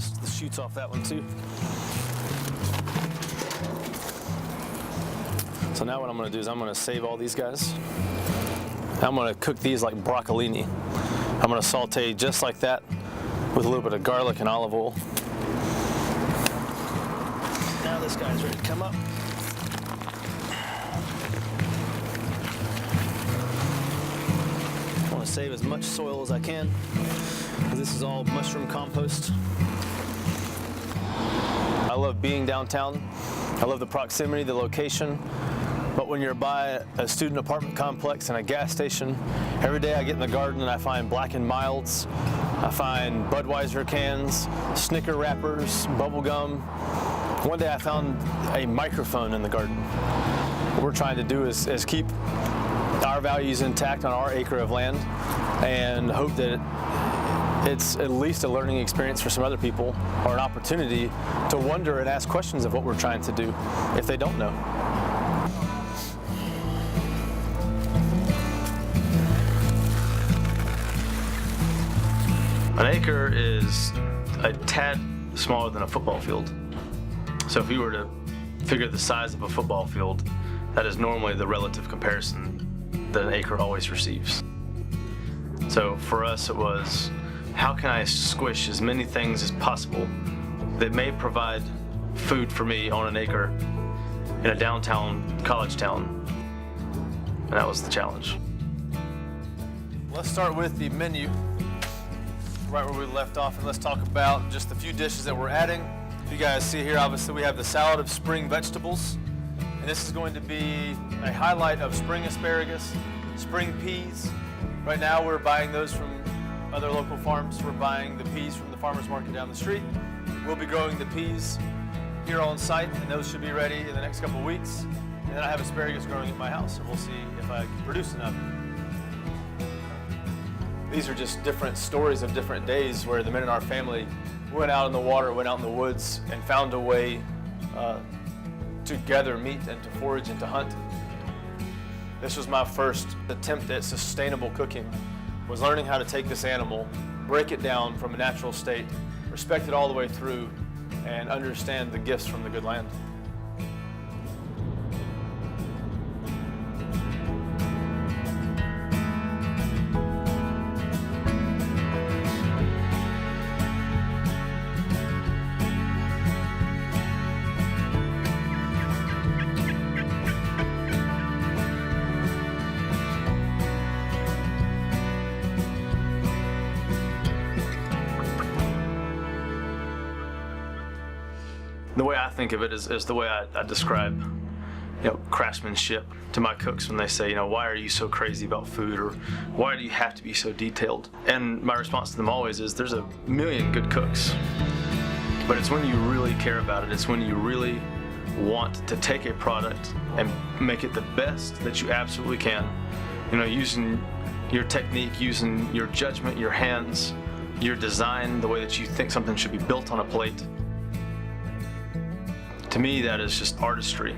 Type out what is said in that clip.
the shoots off that one too. So now what I'm gonna do is I'm gonna save all these guys. I'm gonna cook these like broccolini. I'm gonna saute just like that with a little bit of garlic and olive oil. Now this guy's ready to come up. I wanna save as much soil as I can, because this is all mushroom compost. I love being downtown. I love the proximity, the location. But when you're by a student apartment complex and a gas station, every day I get in the garden and I find Black & Milds, I find Budweiser cans, Snicker wrappers, bubble gum. One day I found a microphone in the garden. What we're trying to do is keep our values intact on our acre of land and hope that it's at least a learning experience for some other people, or an opportunity to wonder and ask questions of what we're trying to do if they don't know. An acre is a tad smaller than a football field. So if you were to figure the size of a football field, that is normally the relative comparison that an acre always receives. So for us it was, how can I squish as many things as possible that may provide food for me on an acre in a downtown college town? And that was the challenge. Let's start with the menu, right where we left off, and let's talk about just a few dishes that we're adding. You guys see here, obviously we have the salad of spring vegetables, and this is going to be a highlight of spring asparagus, spring peas. Right now we're buying those from other local farms. We're buying the peas from the farmer's market down the street. We'll be growing the peas here on site, and those should be ready in the next couple of weeks. And then I have asparagus growing at my house, so we'll see if I can produce enough. These are just different stories of different days where the men in our family went out in the water, went out in the woods, and found a way to gather meat and to forage and to hunt. This was my first attempt at sustainable cooking, was learning how to take this animal, break it down from a natural state, respect it all the way through, and understand the gifts from the good land. The way I think of it is the way I describe, craftsmanship to my cooks when they say, why are you so crazy about food, or why do you have to be so detailed? And my response to them always is, there's a million good cooks, but it's when you really care about it, it's when you really want to take a product and make it the best that you absolutely can, using your technique, using your judgment, your hands, your design, the way that you think something should be built on a plate. To me, that is just artistry.